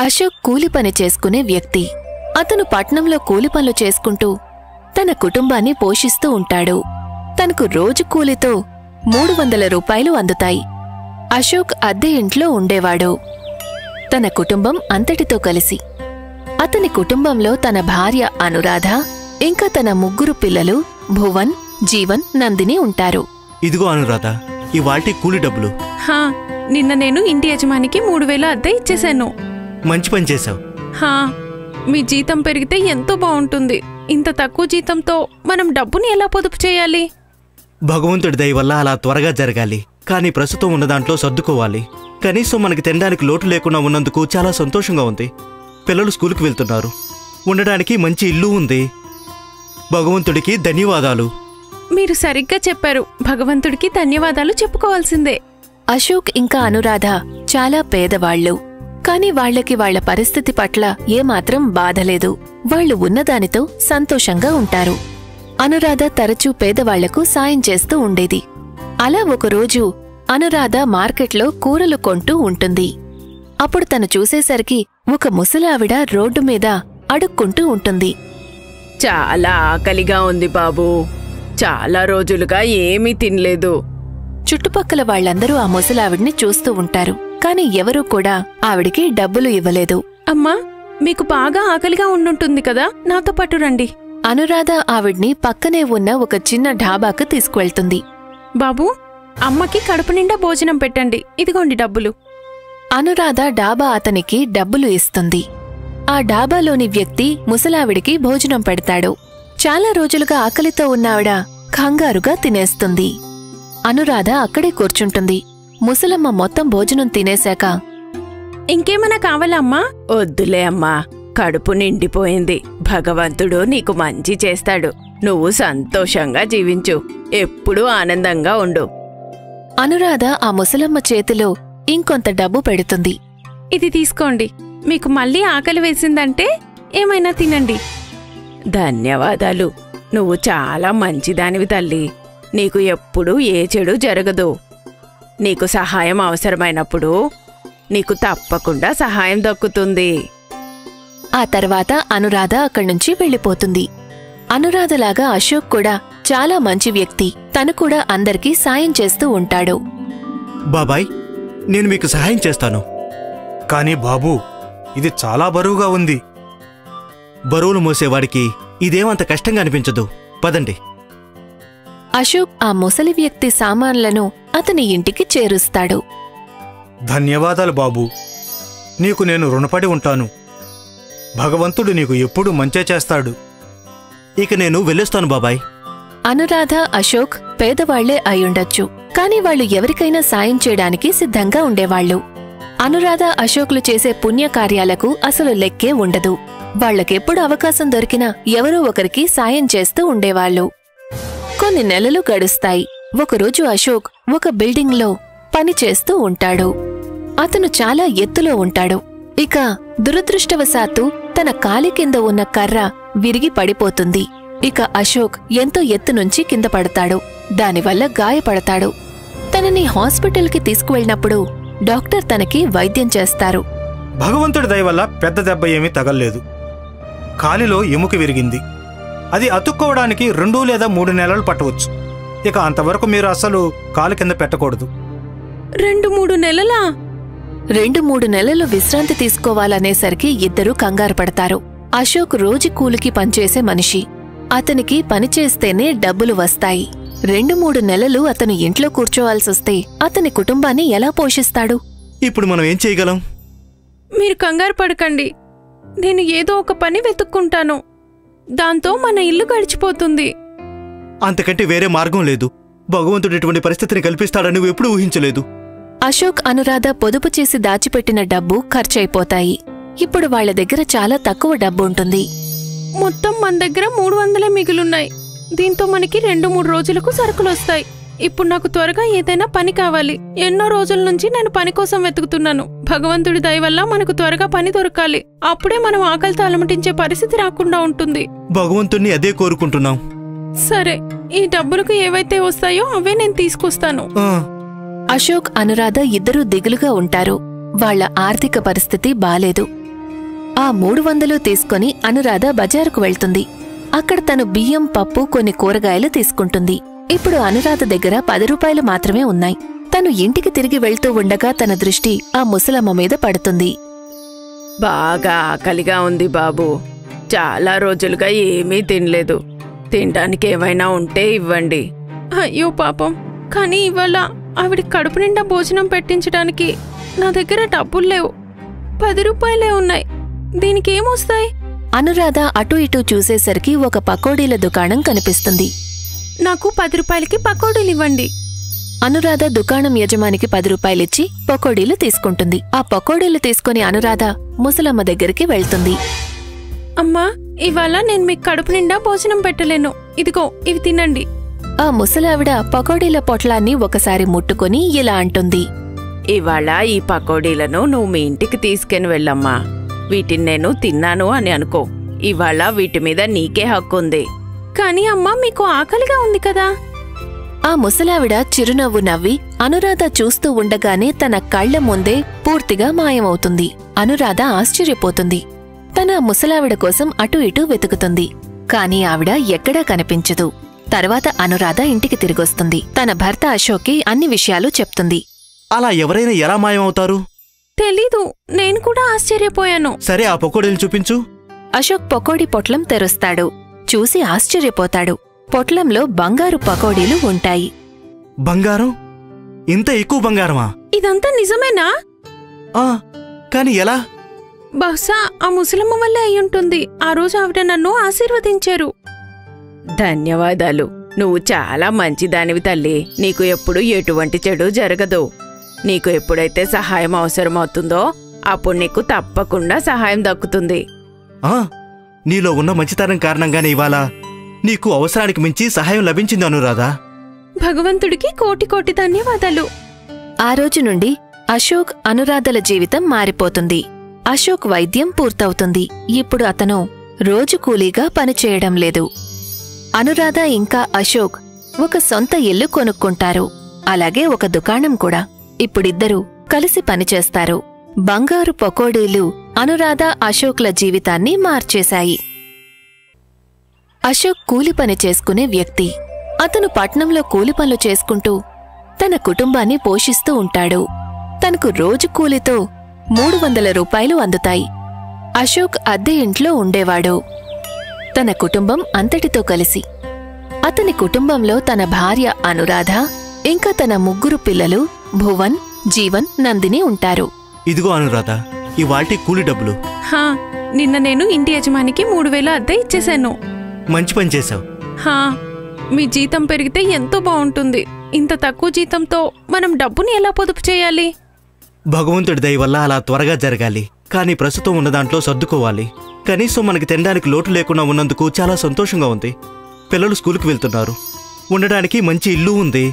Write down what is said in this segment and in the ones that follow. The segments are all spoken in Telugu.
అశోక్ కూలి పని చేసుకునే వ్యక్తి. అతను పట్నంలో కూలి పనులు చేసుకుంటూ తన కుటుంబాన్ని పోషిస్తూ ఉంటాడు. తనకు రోజు కూలితో 300 రూపాయలు అందుతాయి. అశోక్ అద్దె ఇంట్లో ఉండేవాడు, తన కుటుంబం అంతటితో కలిసి. అతని కుటుంబంలో తన భార్య అనురాధ, ఇంకా తన 3 పిల్లలు భువన్, జీవన్, నందిని ఉంటారు. ఇదిగో అనురాధ, ఇవాల్టి కూలి డబ్బులు. నిన్న నేను ఇంటి యజమానికి 3000 అద్దె ఇచ్చేశాను. మంచి పని చేశావు. మీ జీతం పెరిగితే ఎంతో బాగుంటుంది. ఇంత తక్కువ జీతంతో మనం డబ్బుని ఎలా పొదుపు చేయాలి? భగవంతుడి దయ వల్ల అలా త్వరగా జరగాలి. కానీ ప్రస్తుతం ఉన్న దాంట్లో సర్దుకోవాలి. కనీసం మనకి తినడానికి లోటు లేకుండా ఉన్నందుకు చాలా సంతోషంగా ఉంది. పిల్లలు స్కూల్కి వెళ్తున్నారు, ఉండడానికి మంచి ఇల్లు ఉంది. భగవంతుడికి ధన్యవాదాలు. మీరు సరిగ్గా చెప్పారు. భగవంతుడికి ధన్యవాదాలు చెప్పుకోవాల్సిందే. అశోక్ ఇంకా అనురాధ చాలా పేదవాళ్లు. కాని వాళ్లకి వాళ్ల పరిస్థితి పట్ల ఏమాత్రం బాధలేదు. వాళ్లు ఉన్నదానితో సంతోషంగా ఉంటారు. అనురాధ తరచూ పేదవాళ్లకు సాయం చేస్తూ ఉండేది. అలా ఒకరోజు అనురాధ మార్కెట్లో కూరలు కొంటూ ఉంటుంది. అప్పుడు తను చూసేసరికి ఒక ముసలావిడ రోడ్డు మీద అడుక్కుంటూ ఉంటుంది. చాలా ఆకలిగా ఉంది బాబూ, చాలా రోజులుగా ఏమీ తినలేదు. చుట్టుపక్కల వాళ్లందరూ ఆ ముసలావిడ్ని చూస్తూ ఉంటారు. కాని ఎవరూ కూడా ఆవిడికి డబ్బులు ఇవ్వలేదు. అమ్మా, మీకు బాగా ఆకలిగా ఉండుంటుంది కదా, నాతో పాటు రండి. అనురాధ ఆవిడ్ని పక్కనే ఉన్న ఒక చిన్న ఢాబాకు తీసుకువెళ్తుంది. బాబూ, అమ్మకి కడుపు నిండా భోజనం పెట్టండి, ఇదిగోండి డబ్బులు. అనురాధ డాబా అతనికి డబ్బులు ఇస్తుంది. ఆ డాబాలోని వ్యక్తి ముసలావిడికి భోజనం పెడతాడు. చాలా రోజులుగా ఆకలితో ఉన్నావిడ కంగారుగా తినేస్తుంది. అనురాధ అక్కడే కూర్చుంటుంది. ముసలమ్మ మొత్తం భోజనం తినేశాక, ఇంకేమైనా కావాలా అమ్మా? వద్దులే అమ్మా, కడుపు నిండిపోయింది. భగవంతుడు నీకు మంచి చేస్తాడు. నువ్వు సంతోషంగా జీవించు, ఎప్పుడూ ఆనందంగా ఉండు. అనురాధ ఆ ముసలమ్మ చేతిలో ఇంకొంత డబ్బు పెడుతుంది. ఇది తీసుకోండి. మీకు మళ్ళీ ఆకలి వేసిందంటే ఏమైనా తినండి. ధన్యవాదాలు. నువ్వు చాలా మంచిదానివి తల్లి. నీకు ఎప్పుడూ ఏ చెడు జరగదు. నీకు సహాయం అవసరమైనప్పుడు నీకు తప్పకుండా సహాయం దక్కుతుంది. ఆ తర్వాత అనురాధ అక్కడ్నుంచి వెళ్ళిపోతుంది. అనురాధలాగా అశోక్ కూడా చాలా మంచి వ్యక్తి. తను కూడా అందరికీ సాయం చేస్తూ ఉంటాడు. బాబాయ్, నేను మీకు సహాయం చేస్తాను. కానీ బాబూ, ఇది చాలా బరువుగా ఉంది. బరువులు మోసేవాడికి ఇదేమంత కష్టంగా అనిపించదు. పదండి. అశోక్ ఆ ముసలి వ్యక్తి సామాన్లను అతని ఇంటికి చేరుస్తాడు. ధన్యవాదాలు బాబూ, నీకు నేను రుణపడి ఉంటాను. భగవంతుడు నీకు ఎప్పుడూ మంచే చేస్తాడు. ఇక నేను వెళ్ళొస్తాను బాబాయ్. అనురాధ, అశోక్ పేదవాళ్లే అయ్యుండొచ్చు, కాని వాళ్లు ఎవరికైనా సాయం చేయడానికి సిద్ధంగా ఉండేవాళ్లు. అనురాధ, అశోక్లు చేసే పుణ్యకార్యాలకు అసలు లెక్కే ఉండదు. వాళ్లకెప్పుడు అవకాశం దొరికినా ఎవరో ఒకరికి సాయం చేస్తూ ఉండేవాళ్లు. కొన్ని నెలలు గడుస్తాయి. ఒకరోజు అశోక్ ఒక బిల్డింగ్లో పనిచేస్తూ ఉంటాడు. అతను చాలా ఎత్తులో ఉంటాడు. ఇక దురదృష్టవశాత్తు తన కాలి కింద ఉన్న కర్ర విరిగి పడిపోతుంది. ఇక అశోక్ ఎంతో ఎత్తు నుంచి కింద పడతాడు. దానివల్ల గాయపడతాడు. తనని హాస్పిటల్కి తీసుకువెళ్ళినప్పుడు డాక్టర్ తనకి వైద్యం చేస్తారు. భగవంతుడి దయ వల్ల పెద్ద దెబ్బ ఏమీ తగల్లేదు. కాలిలో ఎముక విరిగింది. అది అతుక్కోవడానికి 2 లేదా 3 నెలలు పట్టవచ్చు. ఇక అంతవరకు మీరు అసలు కాలు కింద పెట్టకూడదు. 2-3 నెలలా? 2-3 నెలలు విశ్రాంతి తీసుకోవాలనేసరికి ఇద్దరూ కంగారు పడతారు. అశోక్ రోజు కూలికి పనిచేసే మనిషి. అతనికి పనిచేస్తేనే డబ్బులు వస్తాయి. 2-3 నెలలు అతను ఇంట్లో కూర్చోవాల్సొస్తే అతని కుటుంబాన్ని ఎలా పోషిస్తాడు? ఇప్పుడు మనం ఏం చేయగలం? మీరు కంగారు పడకండి. నేను ఏదో ఒక పని వెతుక్కుంటాను. దాంతో మన ఇల్లు గడిచిపోతుంది. అంతకంటే వేరే మార్గం లేదు. భగవంతుడు ఇటువంటి పరిస్థితిని కల్పిస్తాడని నువ్వు ఎప్పుడూ ఊహించలేదు. అశోక్, అనురాధ పొదుపు చేసి దాచిపెట్టిన డబ్బు ఖర్చయిపోతాయి. ఇప్పుడు వాళ్ల దగ్గర చాలా తక్కువ డబ్బు ఉంటుంది. మొత్తం మన దగ్గర 300 మిగులున్నాయి. దీంతో మనకి 2-3 రోజులకు సరుకులొస్తాయి. ఇప్పుడు నాకు త్వరగా ఏదైనా పని కావాలి. ఎన్నో రోజుల నుంచి నేను పని కోసం వెతుకుతున్నాను. భగవంతుడి దయ వల్ల మనకు త్వరగా పని దొరకాలి. అప్పుడే మనం ఆకలితో అలమటించే పరిస్థితి రాకుండా ఉంటుంది. భగవంతుణ్ణి అదే కోరుకుంటున్నాం. సరే, ఈ డబ్బులకు ఏవైతే వస్తాయో అవే నేను తీసుకొస్తాను. అశోక్, అనురాధ ఇద్దరూ దిగులుగా ఉంటారు. వాళ్ల ఆర్థిక పరిస్థితి బాలేదు. ఆ 300 తీసుకొని అనురాధ బజారుకు వెళ్తుంది. అక్కడ తను బియ్యం, పప్పు, కొన్ని కూరగాయలు తీసుకుంటుంది. ఇప్పుడు అనురాధ దగ్గర 10 రూపాయలు మాత్రమే ఉన్నాయి. తను ఇంటికి తిరిగి వెళ్తూ ఉండగా తన దృష్టి ఆ ముసలమ్మ మీద పడుతుంది. బాగా ఆకలిగా ఉంది బాబు. చాలా రోజులుగా ఏమీ తినలేదు. తినడానికి ఏమైనా ఉంటే ఇవ్వండి. అయ్యో పాపం, కానీ ఇవాళ ఆవిడ కడుపు నిండా భోజనం పెట్టించడానికి నా దగ్గర డబ్బులు లేవు. 10 రూపాయలే ఉన్నాయి. దీనికేమొస్తాయి? అనురాధ అటూ ఇటూ చూసేసరికి ఒక పకోడీల దుకాణం కనిపిస్తుంది. నాకు 10 రూపాయలకి పకోడీలు ఇవ్వండి. అనురాధ దుకాణం యజమానికి 10 రూపాయలిచ్చి పకోడీలు తీసుకుంటుంది. ఆ పకోడీలు తీసుకుని అనురాధ ముసలమ్మ దగ్గరికి వెళ్తుంది. అమ్మా, ఇవాళ నేను మీకు కడుపు నిండా భోజనం పెట్టలేను. ఇదిగో, ఇవి తినండి. ఆ ముసలావిడ పకోడీల పొట్లాన్ని ఒకసారి ముట్టుకొని ఇలా అంటుంది. ఇవాళ ఈ పకోడీలను నువ్వు మీ ఇంటికి తీసుకెని వెళ్ళమ్మా. వీటిని నేను తిన్నాను అని అనుకో. ఇవాళ వీటి మీద నీకే హక్కుంది. కానీ అమ్మా, మీకు ఆకలిగా ఉంది కదా. ఆ ముసలావిడ చిరునవ్వు నవ్వి అనురాధ చూస్తూ ఉండగానే తన కళ్ల ముందే పూర్తిగా మాయమవుతుంది. అనురాధ ఆశ్చర్యపోతుంది. తన ముసలావిడ కోసం అటూ ఇటూ వెతుకుతుంది. కాని ఆవిడ ఎక్కడా కనిపించదు. తర్వాత అనురాధ ఇంటికి తిరిగొస్తుంది. తన భర్త అశోక్కి అన్ని విషయాలు చెప్తుంది. అలా ఎవరైనా ఎలా మాయమవుతారు? తెలీదు, నేను కూడా ఆశ్చర్యపోయాను. సరే, ఆ పకోడీలు చూపించు. అశోక్ పకోడీ పొట్లం తెరుస్తాడు. చూసి ఆశ్చర్యపోతాడు. పొట్లంలో బంగారు పకోడీలు ఉంటాయి. బంగారం? ఇంత ఎక్కువ బంగారమా? ఇదంతా నిజమేనా? కాని ఎలా? బహుశా ఆ ముసలమ్మ వల్లే అయ్యుంటుంది. ఆ రోజు ఆవిడ నన్ను ఆశీర్వదించారు. ధన్యవాదాలు. నువ్వు చాలా మంచిదానివి తల్లి. నీకు ఎప్పుడు ఎటువంటి చెడు జరగదు. నీకు ఎప్పుడైతే సహాయం అవసరమవుతుందో అప్పుడు నీకు తప్పకుండా సహాయం దక్కుతుంది. నీలో ఉన్న మంచితనం కారణంగానే ఇవాళ నీకు అవసరానికి మించి సహాయం లభించింది అనురాధ. భగవంతుడికి కోటి కోటి ధన్యవాదాలు. ఆ రోజు నుండి అశోక్, అనురాధల జీవితం మారిపోతుంది. అశోక్ వైద్యం పూర్తవుతుంది. ఇప్పుడు అతను రోజు కూలీగా పనిచేయడం లేదు. అనురాధ ఇంకా అశోక్ ఒక సొంత ఇల్లు కొనుక్కుంటారు. అలాగే ఒక దుకాణం కూడా. ఇప్పుడిద్దరూ కలిసి పనిచేస్తారు. బంగారు పకోడీలు అనురాధ, అశోక్ల జీవితాన్ని మార్చేశాయి. అశోక్ కూలి పని చేసుకునే వ్యక్తి. అతను పట్నంలో కూలి పనులు చేసుకుంటూ తన కుటుంబాన్ని పోషిస్తూ ఉంటాడు. తనకు రోజు కూలితో 300 రూపాయలు అందుతాయి. అశోక్ అద్దె ఇంట్లో ఉండేవాడు, తన కుటుంబం అంతటితో కలిసి. అతని కుటుంబంలో తన భార్య అనురాధ, ఇంకా తన 3 పిల్లలు భువన్, జీవన్, నందిని ఉంటారు. ఇదిగో అనురాధ, ఇవాల్టి కూలి డబ్బులు. నిన్న నేను ఇంటి యజమానికి 3000 అద్దె ఇచ్చేశాను. మంచి పని చేశావు. మీ జీతం పెరిగితే ఎంతో బావుంటుంది. ఇంత తక్కువ జీతంతో మనం డబ్బుని ఎలా పొదుపు చేయాలి? భగవంతుడి దయ వల్ల అలా త్వరగా జరగాలి. కానీ ప్రస్తుతం ఉన్న దాంట్లో సర్దుకోవాలి. కనీసం మనకి తినడానికి లోటు లేకుండా ఉన్నందుకు చాలా సంతోషంగా ఉంది. పిల్లలు స్కూలుకి వెళ్తున్నారు. ఉండడానికి మంచి ఇల్లు ఉంది.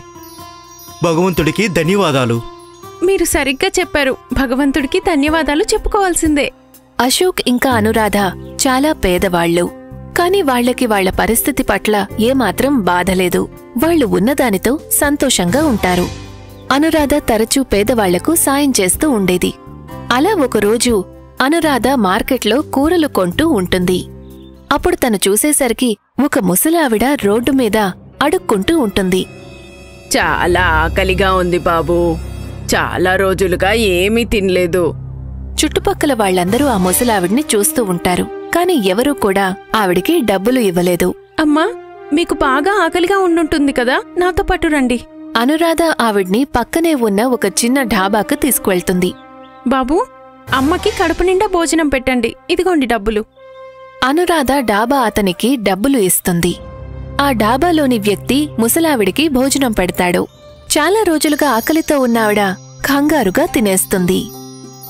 భగవంతుడికి ధన్యవాదాలు. మీరు సరిగ్గా చెప్పారు. భగవంతుడికి ధన్యవాదాలు చెప్పుకోవాల్సిందే. అశోక్ ఇంకా అనురాధ చాలా పేదవాళ్లు. కాని వాళ్లకి వాళ్ల పరిస్థితి పట్ల ఏమాత్రం బాధలేదు. వాళ్లు ఉన్నదానితో సంతోషంగా ఉంటారు. అనురాధ తరచూ పేదవాళ్లకు సాయం చేస్తూ ఉండేది. అలా ఒకరోజు అనురాధ మార్కెట్లో కూరలు కొంటూ ఉంటుంది. అప్పుడు తను చూసేసరికి ఒక ముసలావిడ రోడ్డు మీద అడుక్కుంటూ ఉంటుంది. చాలా ఆకలిగా ఉంది బాబూ. చాలా రోజులుగా ఏమీ తినలేదు. చుట్టుపక్కల వాళ్లందరూ ఆ ముసలావిడ్ని చూస్తూ ఉంటారు. కాని ఎవరూ కూడా ఆవిడికి డబ్బులు ఇవ్వలేదు. అమ్మా, మీకు బాగా ఆకలిగా ఉండుంటుంది కదా, నాతో పాటు రండి. అనురాధ ఆవిడ్ని పక్కనే ఉన్న ఒక చిన్న ఢాబాకు తీసుకువెళ్తుంది. బాబూ, అమ్మకి కడుపు నిండా భోజనం పెట్టండి. ఇదిగోండి డబ్బులు. అనురాధ డాబా అతనికి డబ్బులు ఇస్తుంది. ఆ డాబాలోని వ్యక్తి ముసలావిడికి భోజనం పెడతాడు. చాలా రోజులుగా ఆకలితో ఉన్నావిడ కంగారుగా తినేస్తుంది.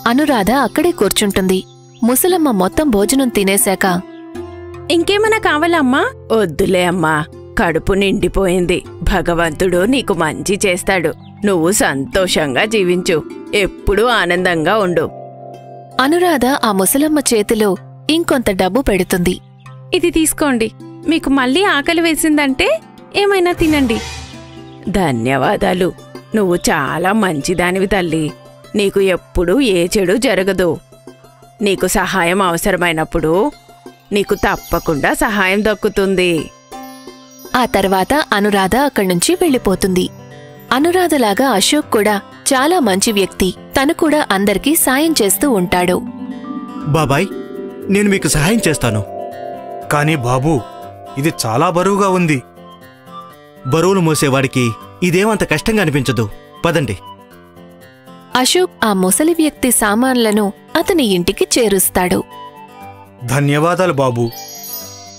అనురాధ అక్కడే కూర్చుంటుంది. ముసలమ్మ మొత్తం భోజనం తినేశాక, ఇంకేమైనా కావాలా అమ్మా? వద్దులే అమ్మా, కడుపు నిండిపోయింది. భగవంతుడు నీకు మంచి చేస్తాడు. నువ్వు సంతోషంగా జీవించు. ఎప్పుడూ ఆనందంగా ఉండు. అనురాధ ఆ ముసలమ్మ చేతిలో ఇంకొంత డబ్బు పెడుతుంది. ఇది తీసుకోండి. మీకు మళ్ళీ ఆకలి వేసిందంటే ఏమైనా తినండి. ధన్యవాదాలు. నువ్వు చాలా మంచిదానివి తల్లి. నీకు ఎప్పుడూ ఏ చెడు జరగదు. నీకు సహాయం అవసరమైనప్పుడు నీకు తప్పకుండా సహాయం దక్కుతుంది. ఆ తర్వాత అనురాధ అక్కడ్నుంచి వెళ్ళిపోతుంది. అనురాధలాగా అశోక్ కూడా చాలా మంచి వ్యక్తి. తను కూడా అందరికీ సాయం చేస్తూ ఉంటాడు. బాబాయ్, నేను మీకు సహాయం చేస్తాను. కానీ బాబూ, ఇది చాలా బరువుగా ఉంది. బరువులు మోసేవాడికి ఇదేమంత కష్టంగా అనిపించదు. పదండి. అశోక్ ఆ ముసలి వ్యక్తి సామాన్లను అతని ఇంటికి చేరుస్తాడు. ధన్యవాదాలు బాబూ,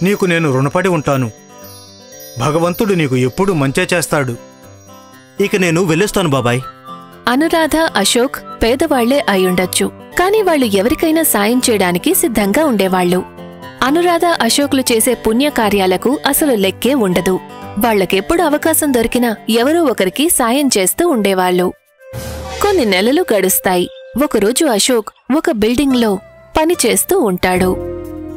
నీకు నేను రుణపడి ఉంటాను. భగవంతుడు నీకు ఎప్పుడూ మంచే చేస్తాడు. ఇక నేను వెళ్ళొస్తాను బాబాయ్. అనురాధ, అశోక్ పేదవాళ్లే అయ్యుండొచ్చు, కాని వాళ్ళు ఎవరికైనా సాయం చేయడానికి సిద్ధంగా ఉండేవాళ్లు. అనురాధ, అశోక్లు చేసే పుణ్యకార్యాలకు అసలు లెక్కే ఉండదు. వాళ్లకెప్పుడు అవకాశం దొరికినా ఎవరో ఒకరికి సాయం చేస్తూ ఉండేవాళ్లు. కొన్ని నెలలు గడుస్తాయి. ఒకరోజు అశోక్ ఒక బిల్డింగ్లో పని చేస్తూ ఉంటాడు.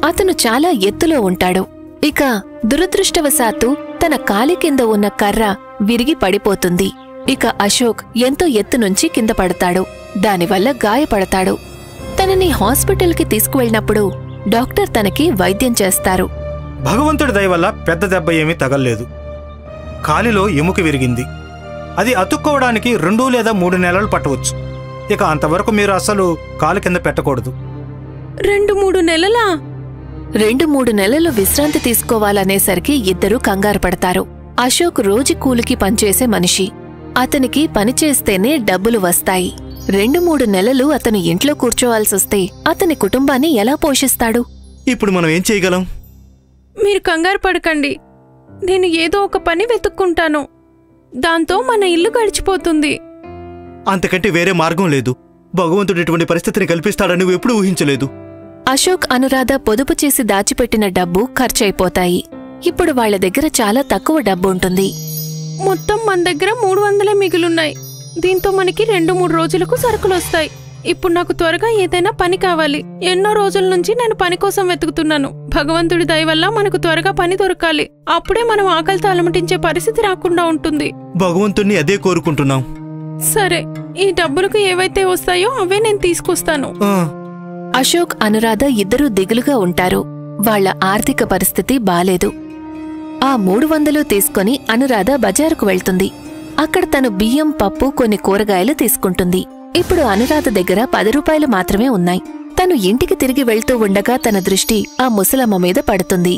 అతను చాలా ఎత్తులో ఉంటాడు. ఇక దురదృష్టవశాత్తు తన కాలి కింద ఉన్న కర్ర విరిగి పడిపోతుంది. ఇక అశోక్ ఎంతో ఎత్తు నుంచి కింద పడతాడు. దానివల్ల గాయపడతాడు. తనని హాస్పిటల్కి తీసుకువెళ్ళినప్పుడు డాక్టర్ తనకి వైద్యం చేస్తారు. భగవంతుడి దయ వల్ల పెద్ద దెబ్బ ఏమీ తగల్లేదు. కాలిలో ఎముక విరిగింది. అది అతుక్కోవడానికి 2 లేదా 3 నెలలు పట్టవచ్చు. ఇక అంతవరకు మీరు అసలు కాలు కింద పెట్టకూడదు. 2-3 నెలలా? 2-3 నెలలు విశ్రాంతి తీసుకోవాలనేసరికి ఇద్దరూ కంగారు పడతారు. అశోక్ రోజు కూలికి పనిచేసే మనిషి. అతనికి పనిచేస్తేనే డబ్బులు వస్తాయి. 2-3 నెలలు అతను ఇంట్లో కూర్చోవాల్సొస్తే అతని కుటుంబాన్ని ఎలా పోషిస్తాడు? ఇప్పుడు మనం ఏం చేయగలం? మీరు కంగారు పడకండి. నేను ఏదో ఒక పని వెతుక్కుంటాను. దాంతో మన ఇల్లు గడిచిపోతుంది. అంతకంటే వేరే మార్గం లేదు. భగవంతుడు ఇటువంటి పరిస్థితిని కల్పిస్తాడని నువ్వు ఎప్పుడూ ఊహించలేదు. అశోక్, అనురాధ పొదుపు చేసి దాచిపెట్టిన డబ్బు ఖర్చయిపోతాయి. ఇప్పుడు వాళ్ల దగ్గర చాలా తక్కువ డబ్బు ఉంటుంది. మొత్తం మన దగ్గర 300 మిగులున్నాయి. దీంతో మనకి 2-3 రోజులకు సరుకులొస్తాయి. ఇప్పుడు నాకు త్వరగా ఏదైనా పని కావాలి. ఎన్నో రోజుల నుంచి నేను పని కోసం వెతుకుతున్నాను. భగవంతుడి దయ వల్ల మనకు త్వరగా పని దొరకాలి. అప్పుడే మనం ఆకలితో అలమటించే పరిస్థితి రాకుండా ఉంటుంది. భగవంతుణ్ణి అదే కోరుకుంటున్నాం. సరే, ఈ డబ్బులకు ఏవైతే వస్తాయో అవే నేను తీసుకొస్తాను. అశోక్, అనురాధ ఇద్దరూ దిగులుగా ఉంటారు. వాళ్ల ఆర్థిక పరిస్థితి బాలేదు. ఆ 300 తీసుకొని అనురాధ బజారుకు వెళ్తుంది. అక్కడ తను బియ్యం, పప్పు, కొన్ని కూరగాయలు తీసుకుంటుంది. ఇప్పుడు అనురాధ దగ్గర 10 రూపాయలు మాత్రమే ఉన్నాయి. తను ఇంటికి తిరిగి వెళ్తూ ఉండగా తన దృష్టి ఆ ముసలమ్మ మీద పడుతుంది.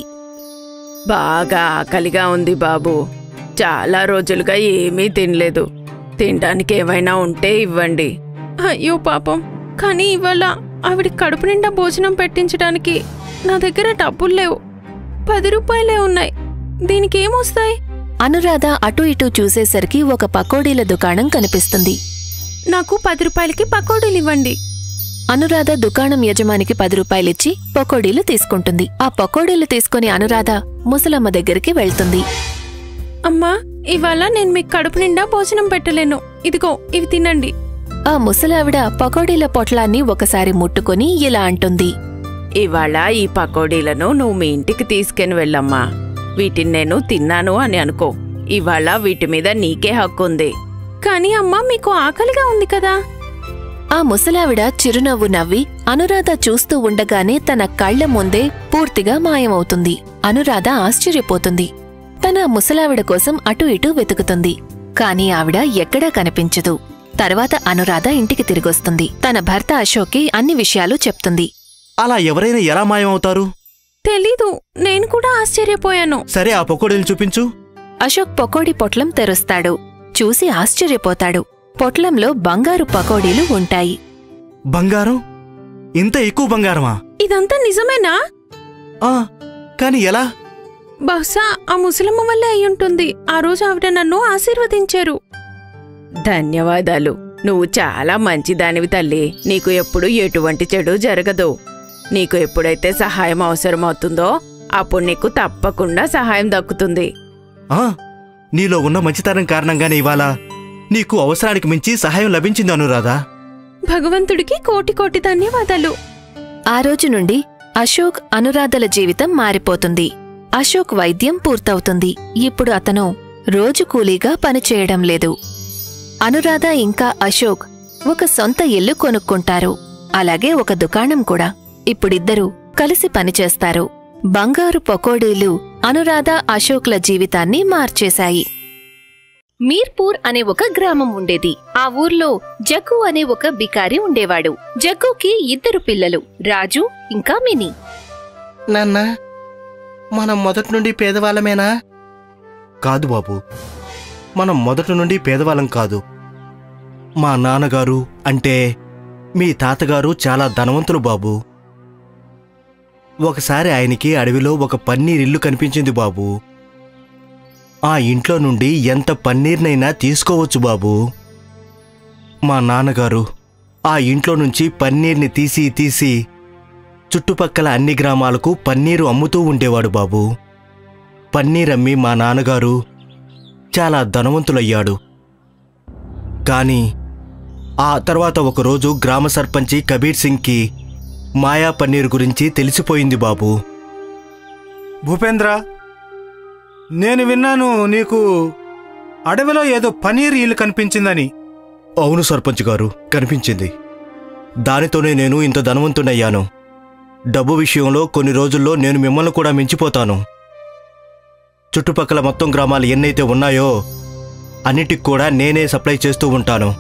బాగా ఆకలిగా ఉంది బాబూ. చాలా రోజులుగా ఏమీ తినలేదు. తినడానికి ఏమైనా ఉంటే ఇవ్వండి. అయ్యో పాపం, కానీ ఇవాళ ఆవిడ కడుపు నిండా భోజనం పెట్టించడానికి నా దగ్గర డబ్బులు లేవు. 10 రూపాయలే ఉన్నాయి. దీనికేమొస్తాయి? అనురాధ అటూ ఇటూ చూసేసరికి ఒక పకోడీల దుకాణం కనిపిస్తుంది. నాకు 10 రూపాయలకి పకోడీలివ్వండి. అనురాధ దుకాణం యజమానికి 10 రూపాయలిచ్చి పకోడీలు తీసుకుంటుంది. ఆ పకోడీలు తీసుకుని అనురాధ ముసలమ్మ దగ్గరికి వెళ్తుంది. అమ్మా, ఇవాళ నేను మీకు కడుపు నిండా భోజనం పెట్టలేను. ఇదిగో, ఇవి తినండి. ఆ ముసలావిడ పకోడీల పొట్లాన్ని ఒకసారి ముట్టుకుని ఇలా అంటుంది. ఇవాళ ఈ పకోడీలను నువ్వు మీ ఇంటికి తీసుకెని వెళ్ళమ్మా. వీటిని నేను తిన్నాను అని అనుకో. ఇవాళ వీటి మీద నీకే హక్కుంది. కానీ అమ్మా, మీకు ఆకలిగా ఉంది కదా. ఆ ముసలావిడ చిరునవ్వు నవ్వి అనురాధ చూస్తూ ఉండగానే తన కళ్ల ముందే పూర్తిగా మాయమవుతుంది. అనురాధ ఆశ్చర్యపోతుంది. తన ముసలావిడ కోసం అటూ ఇటూ వెతుకుతుంది. కాని ఆవిడ ఎక్కడా కనిపించదు. తర్వాత అనురాధ ఇంటికి తిరిగొస్తుంది. తన భర్త అశోక్కి అన్ని విషయాలు చెప్తుంది. అలా ఎవరైనా ఎలా మాయమవుతారు? తెలీదు, నేను కూడా ఆశ్చర్యపోయాను. సరే, ఆ పకోడీలు చూపించు. అశోక్ పకోడీ పొట్లం తెరుస్తాడు. చూసి ఆశ్చర్యపోతాడు. పొట్లంలో బంగారు పకోడీలు ఉంటాయి. బంగారం? ఇంత ఎక్కువ బంగారమా? ఇదంతా నిజమేనా? కాని ఎలా? బహుశా ఆ ముసలమ్మ వల్లే అయ్యుంటుంది. ఆ రోజు ఆవిడ నన్ను ఆశీర్వదించారు. ధన్యవాదాలు. నువ్వు చాలా మంచిదానివి తల్లి. నీకు ఎప్పుడు ఎటువంటి చెడు జరగదు. నీకు ఎప్పుడైతే సహాయం అవసరమవుతుందో అప్పుడు నీకు తప్పకుండా సహాయం దక్కుతుంది. నీలో ఉన్న మంచితనం కారణంగానే ఇవాళ నీకు అవసరానికి మించి సహాయం లభించింది అనురాధా. భగవంతుడికి కోటి ధన్యవాదాలు. ఆ రోజు నుండి అశోక్, అనురాధల జీవితం మారిపోతుంది. అశోక్ వైద్యం పూర్తవుతుంది. ఇప్పుడు అతను రోజు కూలీగా పనిచేయడం లేదు. అనురాధ ఇంకా అశోక్ ఒక సొంత ఇల్లు కొనుక్కుంటారు. అలాగే ఒక దుకాణం కూడా. ఇప్పుడిద్దరూ కలిసి పనిచేస్తారు. బంగారు పకోడీలు అనురాధ అశోక్ల జీవితాన్ని మార్చేశాయి. మీర్పూర్ అనే ఒక గ్రామం ఉండేది. ఆ ఊర్లో జగ్గు అనే ఒక బికారి ఉండేవాడు. జగ్గుకి 2 పిల్లలు, రాజు ఇంకా మినీ. నాన్న, మనం మొదటి నుండి పేదవాళ్ళమేనా? కాదు బాబు, మనం మొదటి నుండి పేదవాళ్ళం కాదు. మా నాన్నగారు అంటే మీ తాతగారు చాలా ధనవంతులు బాబు. ఒకసారి ఆయనకి అడవిలో ఒక పన్నీరిల్లు కనిపించింది బాబు. ఆ ఇంట్లో నుండి ఎంత పన్నీర్నైనా తీసుకోవచ్చు బాబు. మా నాన్నగారు ఆ ఇంట్లో నుంచి పన్నీర్ని తీసి చుట్టుపక్కల అన్ని గ్రామాలకు పన్నీరు అమ్ముతూ ఉండేవాడు బాబు. పన్నీర్ అమ్మి మా నాన్నగారు చాలా ధనవంతులయ్యాడు. కానీ ఆ తర్వాత ఒకరోజు గ్రామ సర్పంచి కబీర్ సింగ్కి మాయా పన్నీర్ గురించి తెలిసిపోయింది బాబు. భూపేంద్ర, నేను విన్నాను నీకు అడవిలో ఏదో పన్నీర్ ఇల్లు కనిపించిందని. అవును సర్పంచ్ గారు, కనిపించింది. దానితోనే నేను ఇంత ధనవంతుడయ్యాను. డబ్బు విషయంలో కొన్ని రోజుల్లో నేను మిమ్మల్ని కూడా మించిపోతాను. చుట్టుపక్కల మొత్తం గ్రామాలు ఎన్నైతే ఉన్నాయో అన్నిటికి కూడా నేనే సప్లై చేస్తూ ఉంటాను.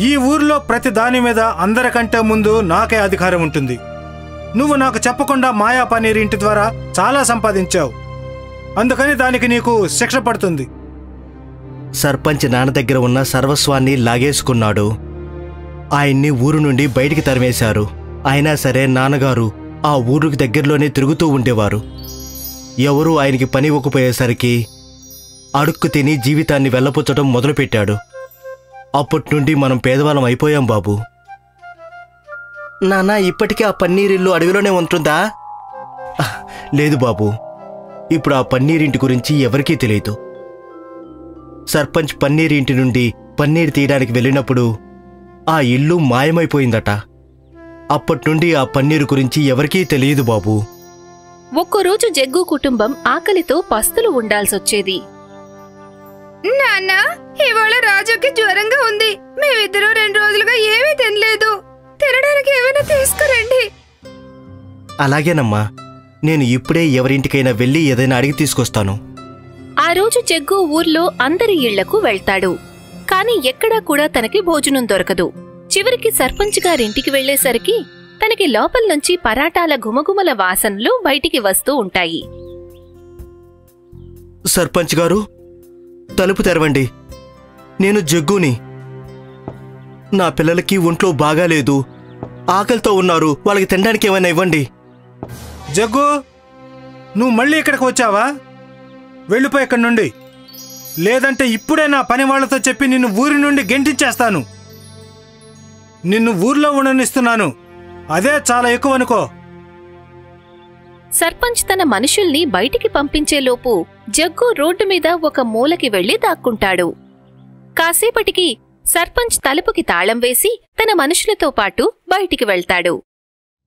ఈ ఊర్లో ప్రతి దాని మీద అందరికంటే ముందు నాకే అధికారం ఉంటుంది. నువ్వు నాకు చెప్పకుండా మాయా పన్నీర్ ఇంటి ద్వారా చాలా సంపాదించావు. అందుకని దానికి నీకు శిక్ష పడుతుంది. సర్పంచ్ నాన్న దగ్గర ఉన్న సర్వస్వాన్ని లాగేసుకున్నాడు. ఆయన్ని ఊరు నుండి బయటికి తరిమేశారు. అయినా సరే నాన్నగారు ఆ ఊరికి దగ్గరలోనే తిరుగుతూ ఉండేవారు. ఎవరూ ఆయనకి పని ఇవ్వకపోయేసరికి అడుక్కు తిని జీవితాన్ని వెళ్ళపుచ్చడం మొదలుపెట్టాడు. అప్పటి నుండి మనం పేదవాళ్ళం అయిపోయాం బాబు. నాన్న, ఇప్పటికీ ఆ పన్నీరిల్లు అడవిలోనే ఉంటుందా? లేదు బాబు, ఇప్పుడు ఆ పన్నీరింటి గురించి ఎవరికీ తెలియదు. సర్పంచ్ పన్నీరింటి నుండి పన్నీర్ తీయడానికి వెళ్ళినప్పుడు ఆ ఇల్లు మాయమైపోయిందట. అప్పటి నుండి ఆ పన్నీరు గురించి ఎవరికీ తెలియదు బాబు. ఒక్కరోజు జగ్గు కుటుంబం ఆకలితో పస్తులు ఉండాల్సొచ్చేది. నాన్న, ఇవాళ రాజుకి జ్వరంగా ఉంది. మేమిద్దరూ 2 రోజులుగా ఏమీ తినలేదు. తినడానికి ఏమైనా తీసుకురండి. అలాగేనమ్మా, నేను ఇప్పుడే ఎవరింటికైనా వెళ్ళి ఏదైనా అడిగి తీసుకొస్తాను. ఆ రోజు జగ్గు ఊర్లో అందరి ఇళ్లకు వెళ్తాడు. కాని ఎక్కడా కూడా తనకి భోజనం దొరకదు. చివరికి సర్పంచ్ గారింటికి వెళ్లేసరికి తనకి లోపల నుంచి పరాటాల గుమగుమల వాసనలు బయటికి వస్తూ ఉంటాయి. సర్పంచ్ గారు, తలుపు తెరవండి. నేను జగ్గుని. నా పిల్లలకి ఒంట్లో బాగాలేదు, ఆకలితో ఉన్నారు. వాళ్ళకి తినడానికి ఏమైనా ఇవ్వండి. జగ్గు, నువ్వు మళ్ళీ ఇక్కడికి వచ్చావా? వెళ్ళిపోయి ఇక్కడి నుండి, లేదంటే ఇప్పుడే నా పని వాళ్లతో చెప్పి నిన్ను ఊరి నుండి గెంటించేస్తాను. నిన్ను ఊర్లో ఉండనిస్తున్నాను, అదే చాలా ఎక్కువ అనుకో. సర్పంచ్ తన మనుషుల్ని బయటికి పంపించేలోపు జగ్గు రోడ్డు మీద ఒక మూలకి వెళ్లి దాక్కుంటాడు. కాసేపటికి సర్పంచ్ తలుపుకి తాళం వేసి తన మనుషులతో పాటు బయటికి వెళ్తాడు.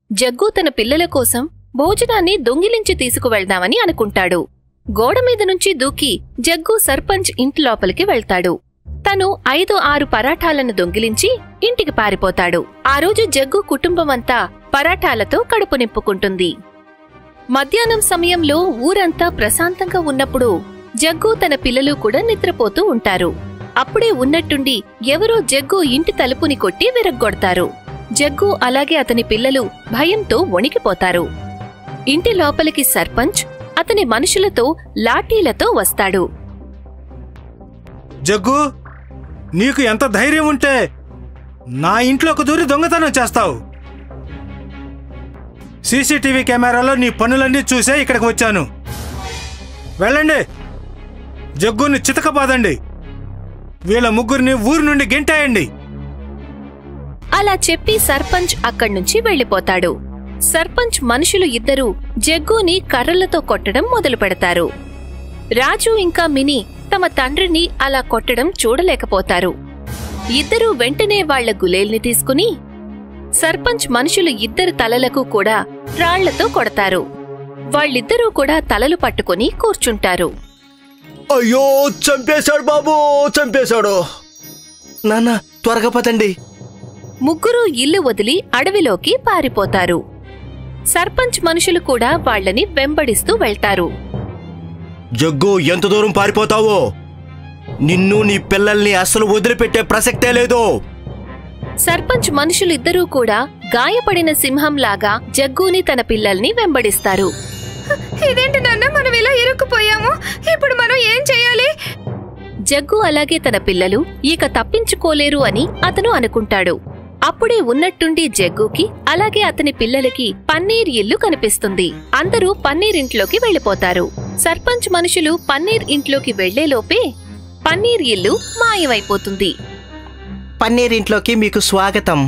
జగ్గు తన పిల్లల కోసం భోజనాన్ని దొంగిలించి తీసుకువెళ్దామని అనుకుంటాడు. గోడమీద నుంచి దూకి జగ్గు సర్పంచ్ ఇంటి లోపలికి వెళ్తాడు. తను 5-6 పరాఠాలను దొంగిలించి ఇంటికి పారిపోతాడు. ఆ రోజు జగ్గు కుటుంబమంతా పరాఠాలతో కడుపు నింపుకుంటుంది. మధ్యాహ్నం సమయంలో ఊరంతా ప్రశాంతంగా ఉన్నప్పుడు జగ్గు తన పిల్లలు కూడా నిద్రపోతూ ఉంటారు. అప్పుడే ఉన్నట్టుండి ఎవరో జగ్గు ఇంటి తలుపుని కొట్టి విరగ్గొడతారు. జగ్గు అలాగే అతని పిల్లలు భయంతో వణికిపోతారు. ఇంటి లోపలికి సర్పంచ్ అతని మనుషులతో లాఠీలతో వస్తాడు. జగ్గు, నీకు ఎంత ధైర్యం ఉంటే నా ఇంట్లోకి దూరి దొంగతనం చేస్తావు? సీసీటీవీ కెమెరాలో నీ పనులన్నీ చూసే ఇక్కడికి వచ్చాను. వెళ్ళండి, జగ్గుని చితకబాదండి. వీళ్ళ ముగ్గురిని ఊరి నుండి గెంటేయండి. అలా చెప్పి సర్పంచ్ అక్కడ్నుంచి వెళ్లిపోతాడు. సర్పంచ్ మనుషులు ఇద్దరూ జగ్గుని కర్రలతో కొట్టడం మొదలు పెడతారు. రాజు ఇంకా మినీ తమ తండ్రిని అలా కొట్టడం చూడలేకపోతారు. ఇద్దరూ వెంటనే వాళ్ల గులేల్ని తీసుకుని సర్పంచ్ మనుషులు ఇద్దరి తలలకు కూడా రాళ్లతో కొడతారు. వాళ్ళిద్దరూ కూడా తలలు పట్టుకుని కూర్చుంటారు. అయ్యో, చంపేశాడు బాబు, చంపేశాడు. నాన్న, త్వరగా పదండి. ముగ్గురూ ఇల్లు వదిలి అడవిలోకి పారిపోతారు. సర్పంచ్ మనుషులు కూడా వాళ్ళని వెంబడిస్తూ వెళ్తారు. జగ్గు, ఎంత దూరం పారిపోతావో? నిన్ను నీ పిల్లల్ని అస్సలు వదిలిపెట్టే ప్రసక్తే లేదు. సర్పంచ్ మనుషులిద్దరూ కూడా గాయపడిన సింహంలాగా జగ్గుని తన పిల్లల్ని వెంబడిస్తారు. ఇదేంటి నాన్న, మనం ఇలా ఇరుక్కుపోయాము, ఇప్పుడు మనం ఏం చెయ్యాలి? జగ్గు అలాగే తన పిల్లలు ఇక తప్పించుకోలేరు అని అతను అనుకుంటాడు. అప్పుడే ఉన్నట్టుండి జగ్గుకి అలాగే అతని పిల్లలకి పన్నీర్ ఇల్లు కనిపిస్తుంది. అందరూ పన్నీర్ ఇంట్లోకి వెళ్లిపోతారు. సర్పంచ్ మనుషులు పన్నీర్ ఇంట్లోకి వెళ్లేలోపే పన్నీర్ ఇల్లు మాయమైపోతుంది. పన్నీర్ ఇంట్లోకి మీకు స్వాగతం.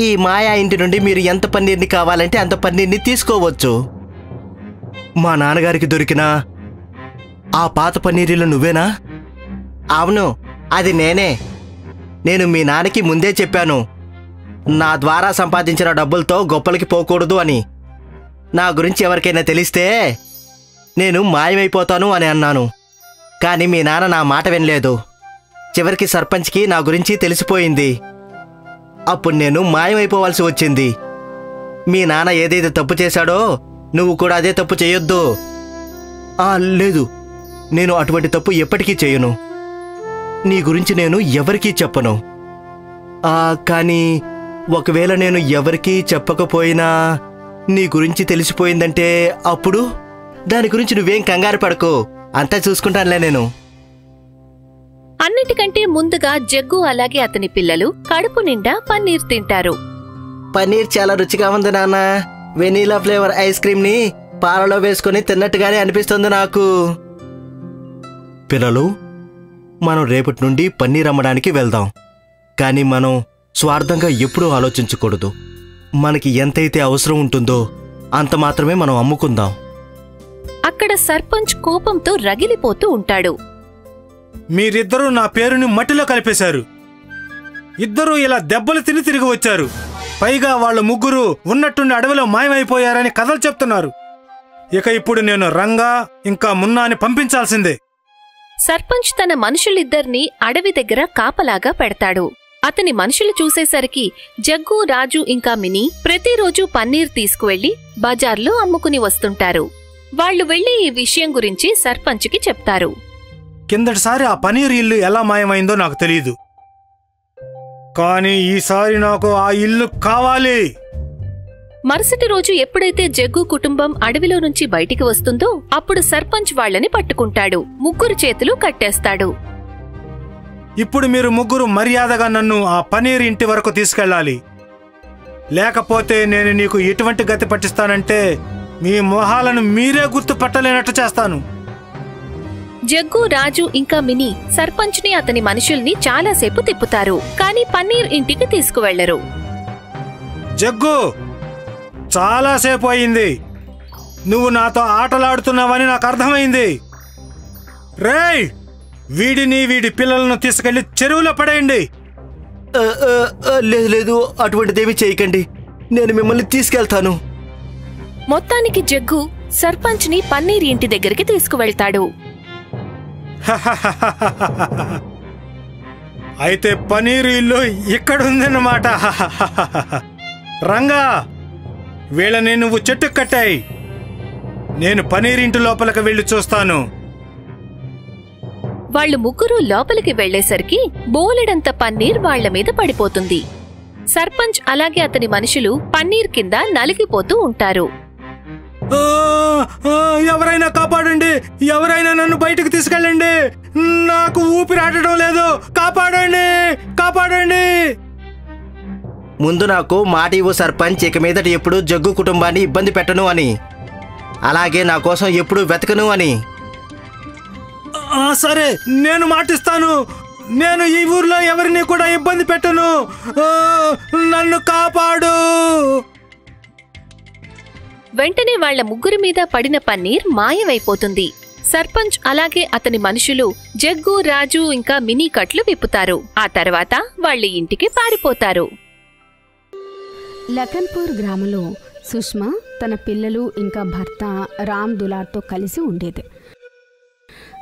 ఈ మాయా ఇంటి నుండి మీరు ఎంత పన్నీర్ని కావాలంటే అంత పన్నీర్ని తీసుకోవచ్చు. మా నాన్నగారికి దొరికిన ఆ పాత పన్నీరిల్లు నువ్వేనా? అవును, అది నేనే. నేను మీ నాన్నకి ముందే చెప్పాను, నా ద్వారా సంపాదించిన డబ్బులతో గొప్పలకి పోకూడదు అని. నా గురించి ఎవరికైనా తెలిస్తే నేను మాయమైపోతాను అని అన్నాను. కానీ మీ నాన్న నా మాట వినలేదు. చివరికి సర్పంచ్కి నా గురించి తెలిసిపోయింది. అప్పుడు నేను మాయమైపోవాల్సి వచ్చింది. మీ నాన్న ఏదైతే తప్పు చేశాడో నువ్వు కూడా అదే తప్పు చేయొద్దు. లేదు, నేను అటువంటి తప్పు ఎప్పటికీ చేయను. నీ గురించి నేను ఎవరికీ చెప్పను. కానీ ఒకవేళ నేను ఎవరికీ చెప్పకపోయినా నీ గురించి తెలిసిపోయిందంటే అప్పుడు దాని గురించి నువ్వేం కంగారు పడకు, అంతా చూసుకుంటానులే నేను. అన్నిటికంటే ముందుగా జగ్గు అలాగే అతని పిల్లలు కడుపు నిండా పన్నీర్ తింటారు. పన్నీర్ చాలా రుచిగా ఉంది నాన్న. వెనీలా ఫ్లేవర్ ఐస్ క్రీమ్ ని పాలలో వేసుకుని తిన్నట్టుగానే అనిపిస్తుంది నాకు. పిల్లలు, మనం రేపటి నుండి పన్నీర్ అమ్మడానికి వెళ్దాం. కానీ మనం స్వార్థంగా ఎప్పుడూ ఆలోచించకూడదు. మనకి ఎంతైతే అవసరం ఉంటుందో అంత మాత్రమే మనం అమ్ముకుందాం. అక్కడ సర్పంచ్ కోపంతో రగిలిపోతూ ఉంటాడు. మీరిద్దరూ నా పేరుని మట్టిలో కలిపేశారు. ఇద్దరూ ఇలా దెబ్బలు తిని తిరిగి వచ్చారు. పైగా వాళ్ళ ముగ్గురు ఉన్నట్టుండి అడవిలో మాయమైపోయారని కథలు చెప్తున్నారు. ఇక ఇప్పుడు నేను రంగా ఇంకా మున్నాని పంపించాల్సిందే. సర్పంచ్ తన మనుషులిద్దరినీ అడవి దగ్గర కాపలాగా పెడతాడు. అతని మనుషులు చూసేసరికి జగ్గు, రాజు ఇంకా మినీ ప్రతిరోజు పన్నీర్ తీసుకువెళ్లి బజార్లో అమ్ముకుని వస్తుంటారు. వాళ్లు వెళ్లి ఈ విషయం గురించి సర్పంచ్కి చెప్తారు. కిందటిసారి ఆ పనీర్ ఇల్లు ఎలా మాయమైందో నాకు తెలియదు, కానీ ఈసారి నాకు ఆ ఇల్లు కావాలి. మరుసటి రోజు ఎప్పుడైతే జగ్గు కుటుంబం అడవిలో నుంచి బయటికి వస్తుందో అప్పుడు సర్పంచ్ వాళ్లని పట్టుకుంటాడు. ముగ్గురు చేతులు కట్టేస్తాడు. ఇప్పుడు మీరు ముగ్గురు మర్యాదగా నన్ను ఆ పనీర్ ఇంటి వరకు తీసుకెళ్ళాలి. లేకపోతే నేను నీకు ఎటువంటి గతి పట్టిస్తానంటే మీ మొహాలను మీరే గుర్తుపట్టలేనట్టు చేస్తాను. జగ్గు, రాజు ఇంకా మినీ సర్పంచ్ని అతని మనుషుల్ని చాలాసేపు తిప్పుతారు. కానీ పన్నీర్ ఇంటికి తీసుకువెళ్లరు. జగ్గు, చాలాసేపు అయింది. నువ్వు నాతో ఆటలాడుతున్నావని నాకు అర్థమైంది. రేయ్, వీడిని వీడి పిల్లలను తీసుకెళ్లి చెరువులో పడేయండి. లేదు లేదు, అటువంటిదేమీ చేయకండి. నేను మిమ్మల్ని తీసుకెళ్తాను. మొత్తానికి జగ్గు సర్పంచ్ని పన్నీర్ ఇంటి దగ్గరికి తీసుకువెళ్తాడు. అయితే పనీరు ఇల్లు ఇక్కడుందన్నమాట. రంగా, వీళ్ళని నువ్వు చెట్టుకు కట్టాయి. నేను పనీరింటి లోపలికి వెళ్ళి చూస్తాను. వాళ్లు ముగ్గురు లోపలికి వెళ్లేసరికి బోలెడంత పన్నీర్ వాళ్ల మీద పడిపోతుంది. సర్పంచ్ అలాగే అతని మనుషులు పన్నీర్ కింద నలిగిపోతూ ఉంటారు. ఎవరైనా కాపాడండి, ఎవరైనా నన్ను బయటకు తీసుకెళ్ళండి. నాకు ఊపిరాడటం లేదు. కాపాడండి, కాపాడండి. ముందు నాకు మాట ఇవ్వు సర్పంచ్, ఇక మీదట ఎప్పుడు జగ్గు కుటుంబాన్ని ఇబ్బంది పెట్టను అని, అలాగే నా కోసం ఎప్పుడు వెతకను అని. సరే, నేను మాటిస్తాను. నేను ఈ ఊర్లో ఎవరిని కూడా ఇబ్బంది పెట్టను. నన్ను కాపాడు. వెంటనే వాళ్ల ముగ్గురి మీద పడిన పన్నీర్ మాయమైపోతుంది. సర్పంచ్ అలాగే అతని మనుషులు జగ్గు, రాజు ఇంకా మినీ కట్లు విప్పుతారు. ఆ తర్వాత వాళ్ళ ఇంటికి పారిపోతారు. లఖన్పూర్ గ్రామంలో సుష్మా తన పిల్లలు ఇంకా భర్త రామ్ దులార్తో కలిసి ఉండేది.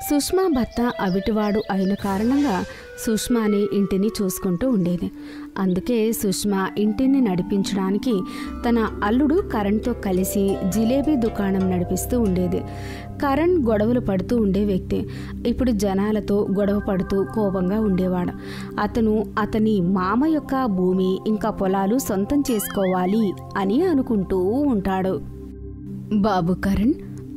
సుష్మా భర్త అవిటివాడు అయిన కారణంగా సుష్మాని ఇంటిని చూసుకుంటూ ఉండేది. అందుకే సుష్మా ఇంటిని నడిపించడానికి తన అల్లుడు కరణ్తో కలిసి జిలేబీ దుకాణం నడిపిస్తూ ఉండేది. కరణ్ గొడవలు పడుతూ ఉండే వ్యక్తి. ఇప్పుడు జనాలతో గొడవ పడుతూ కోపంగా ఉండేవాడు. అతను అతని మామ యొక్క భూమి ఇంకా పొలాలు సొంతం చేసుకోవాలి అని అనుకుంటూ ఉంటాడు. బాబు కరణ్,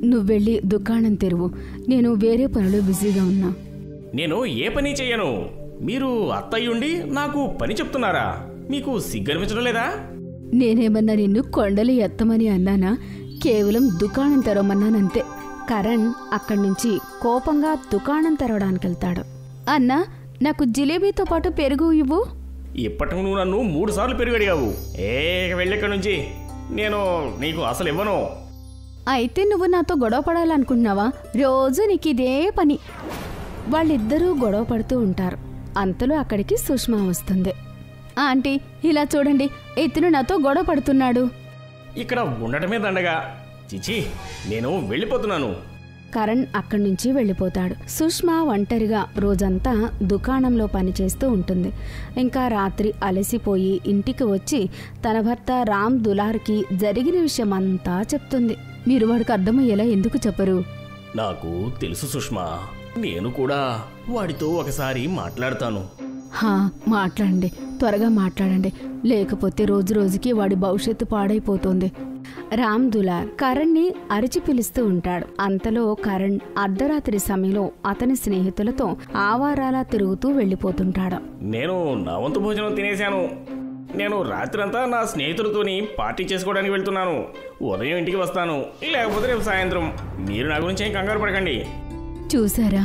నువ్వెళ్ళి దుకాణం తెరువు. నేను వేరే పనులు బిజీగా ఉన్నా. నేను ఏ పని చెయ్యను. మీరు అత్తయ్యుండి నాకు పని చెప్తున్నారా? మీకు సిగ్గనిపించడం లేదా? నేనేమన్నా నిన్ను కొండలు ఎత్తమని అన్నానా? కేవలం దుకాణం తెరవమన్నానంతే. కరణ్ అక్కడి నుంచి కోపంగా దుకాణం తెరవడానికి వెళ్తాడు. అన్నా, నాకు జిలేబీతో పాటు పెరుగు ఇవ్వు. ఇప్పటికి నువ్వు నన్ను 3 సార్లు పెరుగు అడిగావు. వెళ్ళిక్కడి నుంచి. నేను నీకు అసలు ఇవ్వను. అయితే నువ్వు నాతో గొడవ పడాలనుకుంటున్నావా? రోజు నీకు ఇదే పని. వాళ్ళిద్దరూ గొడవ పడుతూ ఉంటారు. అంతలో అక్కడికి సుష్మా వస్తుంది. ఆంటీ, ఇలా చూడండి, ఇతను నాతో గొడవ పడుతున్నాడు. ఇక్కడ ఉండటమే దండగా. చిచి, నేను వెళ్ళిపోతున్నాను. కరణ్ అక్కడి నుంచి వెళ్ళిపోతాడు. సుష్మా ఒంటరిగా రోజంతా దుకాణంలో పనిచేస్తూ ఉంటుంది. ఇంకా రాత్రి అలసిపోయి ఇంటికి వచ్చి తన భర్త రామ్ దులార్కి జరిగిన విషయమంతా చెప్తుంది. మీరు వాడికి అర్థమయ్యేలా ఎందుకు చెప్పరు? నాకు తెలుసు సుష్మా. నేను కూడా వాడితో ఒకసారి మాట్లాడతాను. మాట్లాడండి, త్వరగా మాట్లాడండి. లేకపోతే రోజు రోజుకి వాడి భవిష్యత్తు పాడైపోతుంది. రామ్ దులార్ కరణ్ని అరిచి పిలుస్తూ ఉంటాడు. అంతలో కరణ్ అర్ధరాత్రి సమయంలో అతని స్నేహితులతో ఆవారాలా తిరుగుతూ వెళ్ళిపోతుంటాడు. నేను నా వంతు భోజనం తినేశాను. నేను రాత్రంతా నా స్నేహితులతోని పార్టీ చేసుకోవడానికి వెళ్తున్నాను. ఉదయం ఇంటికి వస్తాను, లేకపోతే రేపు సాయంత్రం. మీరు నా గురించి ఏం కంగారు పడకండి. చూసారా,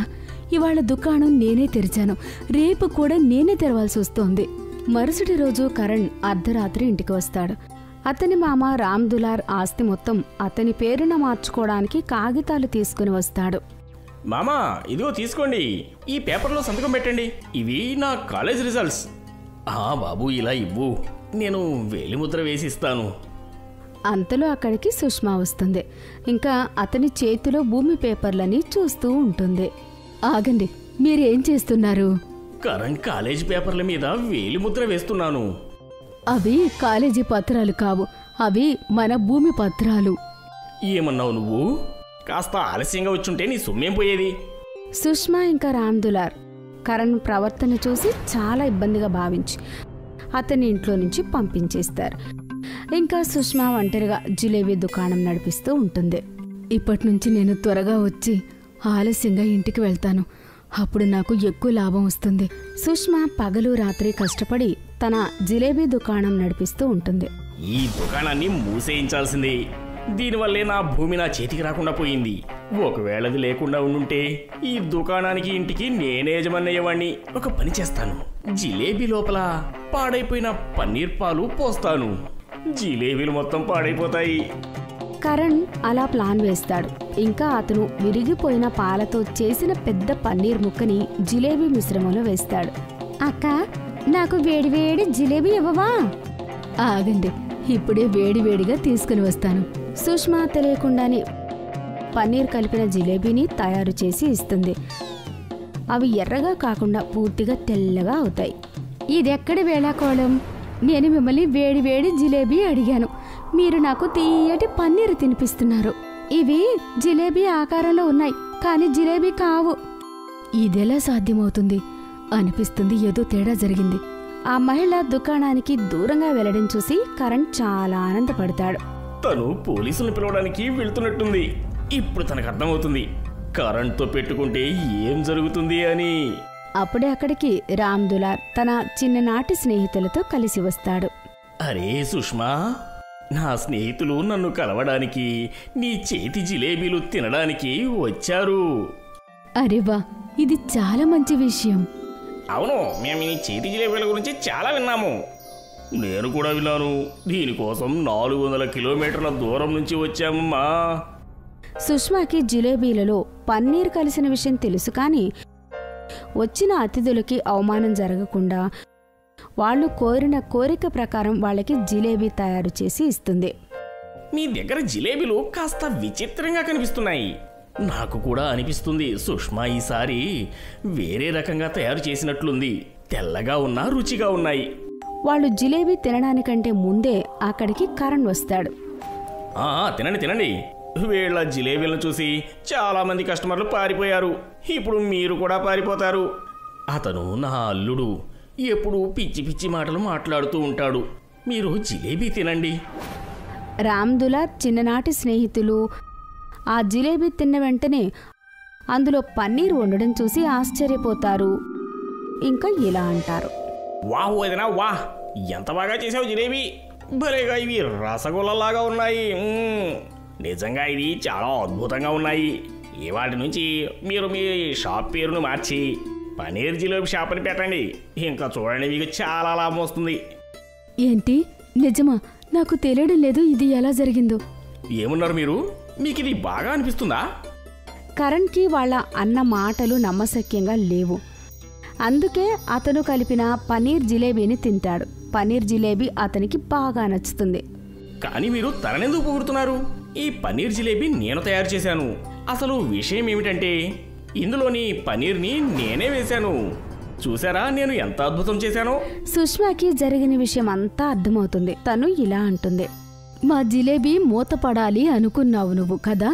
ఇవాళ దుకాణం నేనే తెరిచాను. రేపు కూడా నేనే తెరవాల్సి వస్తోంది. మరుసటి రోజు కరణ్ అర్ధరాత్రి ఇంటికి వస్తాడు. అతని మామ రామ్ దులార్ ఆస్తి మొత్తం అతని పేరున మార్చుకోవడానికి కాగితాలు తీసుకుని వస్తాడు. మామా, ఇదిగో తీసుకోండి. ఈ పేపర్లో సంతకం పెట్టండి. ఇవి నా కాలేజ్ రిజల్ట్స్. బాబు, ఇలా ఇవ్వు. నేను వేలిముద్ర వేసి ఇస్తాను. అంతలో అక్కడికి సుష్మా వస్తుంది. ఇంకా అతని చేతిలో భూమి పేపర్లని చూస్తూ ఉంటుంది. ఆగండి, మీరేం చేస్తున్నారు? కరణ్ కాలేజ్ పేపర్ల మీద వేలిముద్ర వేస్తున్నాను. అవి కాలేజీ పత్రాలు కావు, అవి మన భూమి పత్రాలు. ఏమన్నావు నువ్వు? కాస్త ఆలస్యంగా వచ్చుంటే నీ సొమ్మేం పోయేది? సుష్మా ఇంకా రామ్ దులార్ కరణ్ ప్రవర్తన చూసి చాలా ఇబ్బందిగా భావించి అతని ఇంట్లో నుంచి పంపించేస్తారు. ఇంకా సుష్మా ఒంటరిగా జిలేబీ దుకాణం నడిపిస్తూ ఉంటుంది. ఇప్పటి నుంచి నేను త్వరగా వచ్చి ఆలస్యంగా ఇంటికి వెళ్తాను. అప్పుడు నాకు ఎక్కువ లాభం వస్తుంది. సుష్మా పగలు రాత్రి కష్టపడి తన జిలేబీ దుకాణం నడిపిస్తూ ఉంటుంది. ఈ దుకాణాన్ని మూసేయించాల్సింది. దీనివల్లే నా భూమి నా చేతికి రాకుండా పోయింది. ఒకవేళ అది లేకుండా ఉండుంటే ఈ దుకాణానికి ఇంటికి నేనే యజమానయ్యేవాణ్ణి. ఒక పని చేస్తాను, జిలేబీ లోపల పాడైపోయిన పన్నీర్ పాలు పోస్తాను. జిలేబీలు మొత్తం పాడైపోతాయి. కరణ్ అలా ప్లాన్ వేస్తాడు. ఇంకా అతను విరిగిపోయిన పాలతో చేసిన పెద్ద పన్నీర్ ముక్కని జిలేబీ మిశ్రమంలో వేస్తాడు. అక్క, నాకు వేడివేడి జిలేబీ ఇవ్వవా? ఆగండి, ఇప్పుడే వేడివేడిగా తీసుకుని వస్తాను. సుష్మా తెలియకుండానే పన్నీర్ కలిపిన జిలేబీని తయారు చేసి ఇస్తుంది. అవి ఎర్రగా కాకుండా పూర్తిగా తెల్లగా అవుతాయి. ఇదెక్కడి వేళాకోళం? నేను మిమ్మల్ని వేడివేడి జిలేబీ అడిగాను, మీరు నాకు తీయటి పన్నీరు తినిపిస్తున్నారు. ఇవి జిలేబీ ఆకారంలో ఉన్నాయి, కానీ జిలేబీ కావు. ఇదెలా సాధ్యమవుతుంది అనిపిస్తుంది. ఏదో తేడా జరిగింది. ఆ మహిళ దుకాణానికి దూరంగా వెళ్లడం చూసి కరణ్ చాలా ఆనందపడతాడు. తను పోలీసులను పిలవడానికి వెళ్తున్నట్టుంది. ఇప్పుడు తనకు అర్థమవుతుంది కరెంట్తో పెట్టుకుంటే ఏం జరుగుతుంది అని. అప్పుడే అక్కడికి రామ్ దులార్ తన చిన్ననాటి స్నేహితులతో కలిసి వస్తాడు. అరే సుష్మా, నా స్నేహితులు నన్ను కలవడానికి, నీ చేతి జిలేబీలు తినడానికి వచ్చారు. అరే వా, ఇది చాలా మంచి విషయం. అవును, మేము నీ చేతి జిలేబీల గురించి చాలా విన్నాము. నేను కూడా విన్నాను. దీనికోసం 400 కిలోమీటర్ల దూరం నుంచి వచ్చామమ్మా. సుష్మాకి జిలేబీలలో పన్నీర్ కలిసిన విషయం తెలుసు, కానీ వచ్చిన అతిథులకి అవమానం జరగకుండా వాళ్ళు కోరిన కోరిక ప్రకారం వాళ్ళకి జిలేబీ తయారు చేసి ఇస్తుంది. మీ దగ్గర జిలేబీలు కాస్త విచిత్రంగా కనిపిస్తున్నాయి. నాకు కూడా అనిపిస్తుంది సుష్మా ఈసారి వేరే రకంగా తయారు చేసినట్లుంది. తెల్లగా ఉన్నా రుచిగా ఉన్నాయి. వాళ్ళు జిలేబీ తినడానికంటే ముందే అక్కడికి కరణ్ వస్తాడు. తినండి తినండి. వీళ్ళ జిలేబీలను చూసి చాలా మంది కస్టమర్లు పారిపోయారు. ఇప్పుడు మీరు కూడా పారిపోతారు. అతను నా అల్లుడు. ఎప్పుడు పిచ్చి పిచ్చి మాటలు మాట్లాడుతూ ఉంటాడు. మీరు జిలేబీ తినండి. రామ్దులార్ చిన్ననాటి స్నేహితులు ఆ జిలేబీ తిన్న వెంటనే అందులో పన్నీర్ వండడం చూసి ఆశ్చర్యపోతారు. ఇంకా ఇలా అంటారు, వాహ్ వదినా వాహ్, ఎంత బాగా చేసావు జిలేబీ. భలేగా ఇవి రసగుల్లలాగా ఉన్నాయి. నిజంగా ఇది చాలా అద్భుతంగా ఉన్నాయి. ఇవాటి నుంచి మీరు మీ షాప్ పేరును మార్చి పనీర్ జిలేబీ షాప్ అని పెట్టండి. ఇంకా చూడండి, మీకు చాలా లాభం వస్తుంది. ఏంటి నిజమా? నాకు తెలియడం లేదు ఇది ఎలా జరిగిందో. ఏమున్నారు మీరు? మీకు ఇది బాగా అనిపిస్తుందా? కరణ్కి వాళ్ళ అన్న మాటలు నమ్మశక్యంగా లేవు. అందుకే అతను కలిపిన పనీర్ జిలేబీని తింటాడు. పనీర్ జిలేబీ అతనికి బాగా నచ్చుతుంది. కానీ మీరు తననెందుకు పొగుడుతున్నారు? ఈ పనీర్ జిలేబీ నేను తయారు చేశాను. అసలు విషయం ఏమిటంటే ఇందులోని పనీర్ని నేనే వేశాను. చూసారా నేను ఎంత అద్భుతం చేశానో? సుష్మాకి జరిగిన విషయం అంతా అర్థమవుతుంది. తను ఇలా అంటుంది, మా జిలేబీ మూతపడాలి అనుకున్నావు నువ్వు కదా,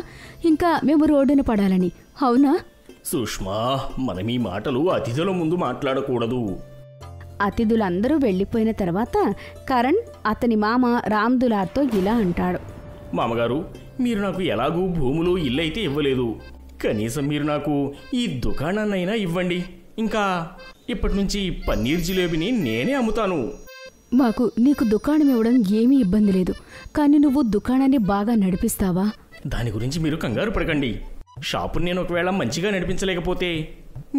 ఇంకా మేము రోడ్డున పడాలని, అవునా? సుష్మా, మనం ఈ మాటలు అతిథుల ముందు మాట్లాడకూడదు. అతిథులందరూ వెళ్ళిపోయిన తర్వాత కరణ్ అతని మామ రామ్దులార్తో ఇలా అంటాడు, మామగారు, మీరు నాకు ఎలాగూ భూములు ఇల్లు అయితే ఇవ్వలేదు. కనీసం మీరు నాకు ఈ దుకాణాన్నైనా ఇవ్వండి. ఇంకా ఇప్పటి నుంచి పన్నీర్ జిలేబీని నేనే అమ్ముతాను. మాకు నీకు దుకాణం ఇవ్వడం ఏమీ ఇబ్బంది లేదు, కానీ నువ్వు దుకాణాన్ని బాగా నడిపిస్తావా? దాని గురించి మీరు కంగారు పడకండి. షాపుని నేను ఒకవేళ మంచిగా నడిపించలేకపోతే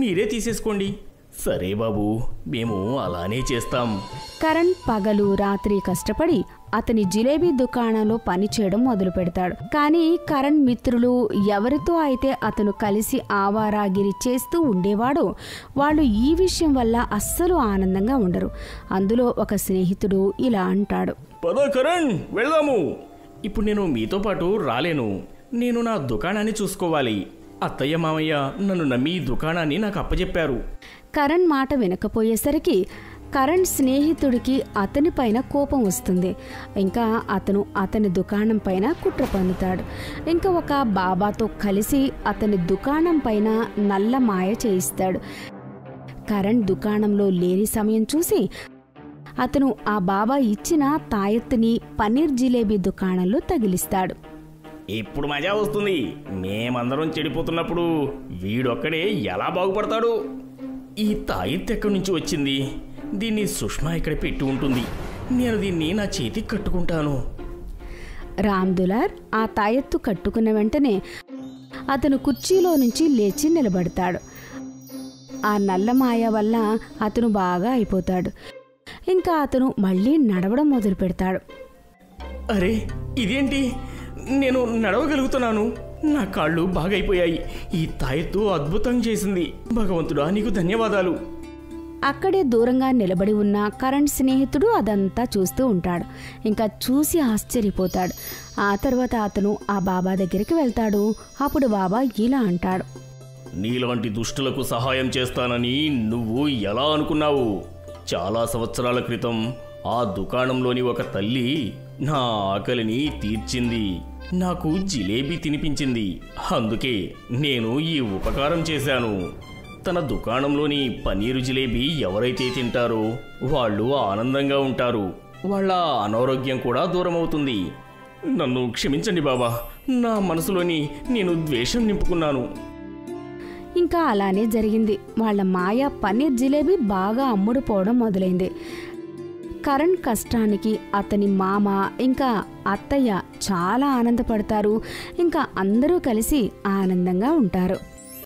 మీరే తీసేసుకోండి. సరే బాబు, మేము అలానే చేస్తాం. కరణ్ పగలు రాత్రి కష్టపడి అతని జిలేబీ దుకాణంలో పనిచేయడం మొదలు పెడతాడు. కానీ కరణ్ మిత్రులు ఎవరితో అయితే అతను కలిసి ఆవారాగిరి చేస్తూ ఉండేవాడో వాళ్ళు ఈ విషయం వల్ల అస్సలు ఆనందంగా ఉండరు. అందులో ఒక స్నేహితుడు ఇలా అంటాడు, పద కరణ్, వెళ్దాము. ఇప్పుడు నేను మీతో పాటు రాలేను. నేను నా దుకాణాన్ని చూసుకోవాలి. అత్తయ్య మామయ్య నన్ను నమ్మి ఈ దుకాణాన్ని నాకు అప్పచెప్పారు. కరణ్ మాట వినకపోయేసరికి కరణ్ స్నేహితుడికి అతని పైన కోపం వస్తుంది. ఇంకా అతను అతని దుకాణం పైన కుట్ర పన్నుతాడు. ఇంకా ఒక బాబాతో కలిసి అతని దుకాణం పైన నల్ల మాయ చేయిస్తాడు. కరణ్ దుకాణంలో లేని సమయం చూసి అతను ఆ బాబా ఇచ్చిన తాయెత్తుని పన్నీర్ జిలేబీ దుకాణంలో తగిలిస్తాడు. ఇప్పుడు మజా వస్తుంది. మేమందరం చెడిపోతున్నప్పుడు వీడొక్కడే ఎలా బాగుపడతాడు? ఈ తాయెత్తు ఎక్కడి నుంచి వచ్చింది? దీన్ని సుష్మా ఇక్కడ పెట్టి ఉంటుంది. నేను దీన్ని నా చేతికి కట్టుకుంటాను. రామ్దులార్ ఆ తాయెత్తు కట్టుకున్న వెంటనే అతను కుర్చీలో నుంచి లేచి నిలబడతాడు. ఆ నల్లమాయ వల్ల అతను బాగా అయిపోతాడు. ఇంకా అతను మళ్ళీ నడవడం మొదలు పెడతాడు. అరే, ఇదేంటి? నేను నడవగలుగుతున్నాను. నా కాళ్ళు బాగైపోయాయి. ఈ తాయెత్తు అద్భుతం చేసింది. భగవంతుడా, నీకు ధన్యవాదాలు. అక్కడే దూరంగా నిలబడి ఉన్న కరణ్ స్నేహితుడు అదంతా చూస్తూ ఉంటాడు. ఇంకా చూసి ఆశ్చర్యపోతాడు. ఆ తర్వాత అతను ఆ బాబా దగ్గరికి వెళ్తాడు. అప్పుడు బాబా ఇలా అంటాడు, నీలాంటి దుష్టులకు సహాయం చేస్తానని నువ్వు ఎలా అనుకున్నావు? చాలా సంవత్సరాల క్రితం ఆ దుకాణంలోని ఒక తల్లి నా ఆకలిని తీర్చింది. నాకు జిలేబీ తినిపించింది. అందుకే నేను ఈ ఉపకారం చేశాను. తన దుకాణంలోని పన్నీరు జిలేబీ ఎవరైతే తింటారో వాళ్ళు ఆనందంగా ఉంటారు. వాళ్ళ అనారోగ్యం కూడా దూరం అవుతుంది. నన్ను క్షమించండి బాబా. నా మనసులోని నేను ద్వేషం నింపుకున్నాను. ఇంకా అలానే జరిగింది. వాళ్ళ మాయ పన్నీర్ జిలేబీ బాగా అమ్ముడుపోవడం మొదలైంది. కరణ్ కష్టానికి అతని మామ ఇంకా అత్తయ్య చాలా ఆనందపడతారు. ఇంకా అందరూ కలిసి ఆనందంగా ఉంటారు.